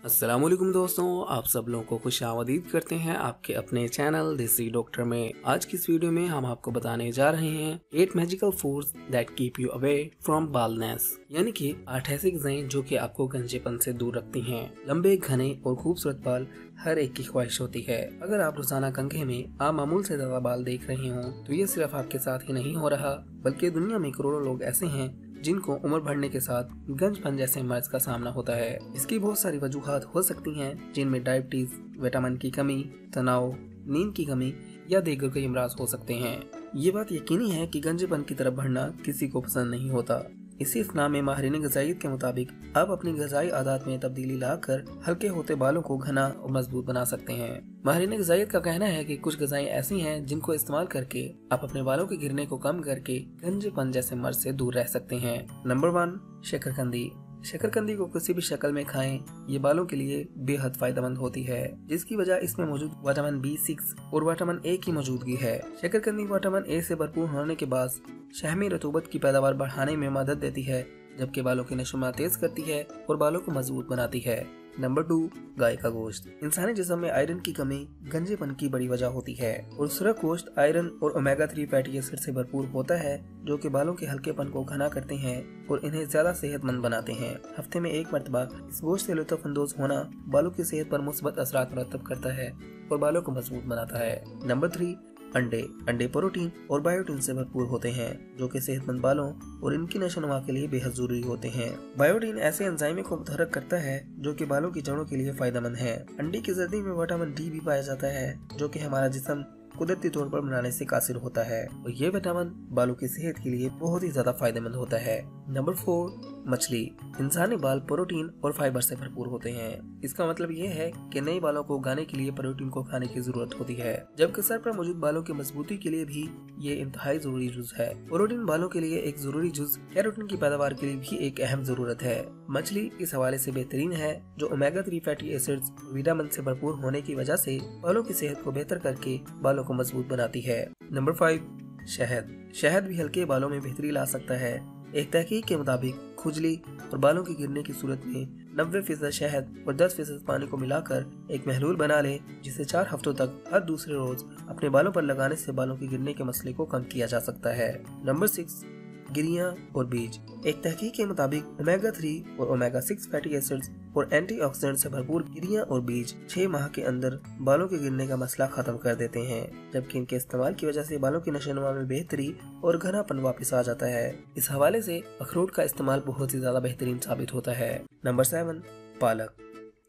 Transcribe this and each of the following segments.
अस्सलामुअलैकुम दोस्तों, आप सब लोगों को खुशामदीद करते हैं आपके अपने चैनल देसी डॉक्टर में। आज की इस वीडियो में हम आपको बताने जा रहे हैं 8 magical foods that keep you away from baldness, यानी कि 8 ऐसी ग़िज़ाएं जो कि आपको गंजेपन से दूर रखती हैं। लंबे, घने और खूबसूरत बाल हर एक की ख्वाहिश होती है। अगर आप रोजाना कंघे में मामूल से ज्यादा बाल देख रहे हो तो ये सिर्फ आपके साथ ही नहीं हो रहा, बल्कि दुनिया में करोड़ों लोग ऐसे हैं जिनको उम्र बढ़ने के साथ गंजपन जैसे मर्ज का सामना होता है। इसकी बहुत सारी वजूहात हो सकती हैं, जिनमें डायबिटीज, विटामिन की कमी, तनाव, नींद की कमी या दीगर कई अमराज हो सकते हैं। ये बात यकीनी है कि गंजेपन की तरफ बढ़ना किसी को पसंद नहीं होता। इसी इस्लाम में माहिरीन ग़िज़ाइयत के मुताबिक आप अपनी ग़िज़ाई आदत में तब्दीली लाकर हल्के होते बालों को घना और मजबूत बना सकते हैं। माहिरीन ग़िज़ाइयत का कहना है कि कुछ ग़िज़ाएं ऐसी हैं जिनको इस्तेमाल करके आप अपने बालों के गिरने को कम करके गंजेपन जैसे मर्ज से दूर रह सकते हैं। नंबर 1, शकरकंदी। शकरकंदी को किसी भी शक्ल में खाएं, ये बालों के लिए बेहद फायदेमंद होती है, जिसकी वजह इसमें मौजूद विटामिन B6 और विटामिन A की मौजूदगी है। शकरकंदी विटामिन A से भरपूर होने के बाद शहमी रतूबत की पैदावार बढ़ाने में मदद देती है, जबकि बालों की नशोनुमा तेज करती है और बालों को मजबूत बनाती है। नंबर 2, गाय का गोश्त। इंसानी जिस्म में आयरन की कमी गंजेपन की बड़ी वजह होती है और सुरख गोश्त आयरन और ओमेगा 3 फैटी एसिड से भरपूर होता है, जो कि बालों के हल्केपन को घना करते हैं और इन्हें ज्यादा सेहतमंद बनाते हैं। हफ्ते में एक मरतबा इस गोश्त से लुत्फ अंदोज होना बालों की सेहत पर मुस्बत असरात मरतब करता है और बालों को मजबूत बनाता है। नंबर 3, अंडे प्रोटीन और बायोटिन से भरपूर होते हैं, जो कि सेहतमंद बालों और इनकी नशोनुमा के लिए बेहद जरूरी होते हैं। बायोटिन ऐसे एंजाइम को मुतहर्रिक करता है जो कि बालों की जड़ों के लिए फायदेमंद है। अंडे की जर्दी में विटामिन D भी पाया जाता है, जो कि हमारा जिस्म कुदरती तौर पर बनाने से कासिर होता है और ये विटामिन बालों की सेहत के लिए बहुत ही ज्यादा फायदेमंद होता है। नंबर 4, मछली। इंसानी बाल प्रोटीन और फाइबर से भरपूर होते हैं। इसका मतलब ये है कि नए बालों को उगाने के लिए प्रोटीन को खाने की जरूरत होती है, जबकि सर पर मौजूद बालों की मजबूती के लिए भी ये इंतहाई जरूरी जुज है। प्रोटीन बालों के लिए एक जरूरी जुज केराटिन की पैदावार के लिए भी एक अहम जरूरत है। मछली इस हवाले से बेहतरीन है, जो ओमेगा 3 फैटी एसिड्स विटामिन से भरपूर होने की वजह से बालों की सेहत को बेहतर करके बालों को मजबूत बनाती है। नंबर 5, शहद भी हल्के बालों में बेहतरी ला सकता है। एक तहकीक के मुताबिक खुजली और बालों के गिरने की सूरत में 90% शहद और 10% पानी को मिलाकर एक महलूल बना लें, जिसे 4 हफ्तों तक हर दूसरे रोज अपने बालों पर लगाने से बालों के गिरने के मसले को कम किया जा सकता है। नंबर 6, गिरियां और बीज। एक तहकीक के मुताबिक ओमेगा 3 और ओमेगा 6 फैटी एसिड्स और एंटीऑक्सीडेंट से भरपूर गिरियां और बीज 6 माह के अंदर बालों के गिरने का मसला खत्म कर देते हैं, जबकि इनके इस्तेमाल की वजह से बालों की नशोनुमा में बेहतरी और घनापन वापस आ जाता है। इस हवाले से अखरोट का इस्तेमाल बहुत ही ज्यादा बेहतरीन साबित होता है। नंबर 7, पालक।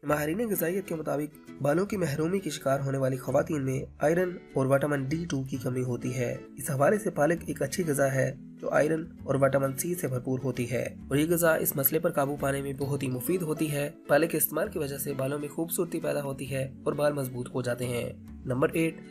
माहिरीन ग़िज़ाइयत के मुताबिक बालों की महरूमी की शिकार होने वाली खवातीन में आयरन और विटामिन D2 की कमी होती है। इस हवाले से पालक एक अच्छी ग़िज़ा है जो आयरन और विटामिन C से भरपूर होती है और ये ग़िज़ा इस मसले पर काबू पाने में बहुत ही मुफीद होती है। पालक के इस्तेमाल की वजह से बालों में खूबसूरती पैदा होती है और बाल मजबूत हो जाते हैं। नंबर 8,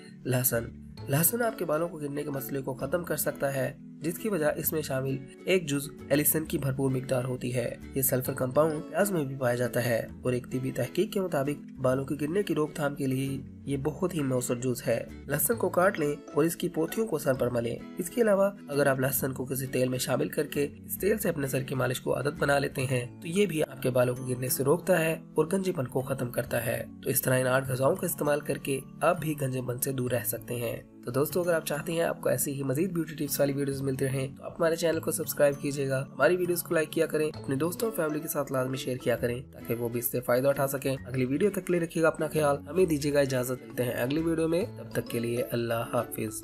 लहसुन आपके बालों को गिरने के मसले को खत्म कर सकता है, जिसकी वजह इसमें शामिल एक जुज एलिसन की भरपूर मिकदार होती है। ये सल्फर कंपाउंड प्याज में भी पाया जाता है और एक तिब्बी तहकीक के मुताबिक बालों के गिरने की रोकथाम के लिए ये बहुत ही मौसर जुज है। लहसुन को काट लें और इसकी पोथियों को सर पर मलें। इसके अलावा अगर आप लहसुन को किसी तेल में शामिल करके इस तेल से अपने सर की मालिश को आदत बना लेते हैं तो ये भी आपके बालों को गिरने से रोकता है और गंजेपन को खत्म करता है। तो इस तरह इन 8 ग़िज़ाओं का इस्तेमाल करके आप भी गंजेपन से दूर रह सकते हैं। तो दोस्तों, अगर आप चाहते हैं आपको ऐसी ही मजीद ब्यूटी टिप्स वाली वीडियोस मिलते रहें तो आप हमारे चैनल को सब्सक्राइब कीजिएगा, हमारी वीडियोस को लाइक किया करें, अपने दोस्तों और फैमिली के साथ लाजमी शेयर किया करें ताकि वो भी इससे फायदा उठा सकें। अगली वीडियो तक के लिए रखिएगा अपना ख्याल। हमें दीजिएगा इजाजत। मिलते हैं अगली वीडियो में, तब तक के लिए अल्लाह हाफिज।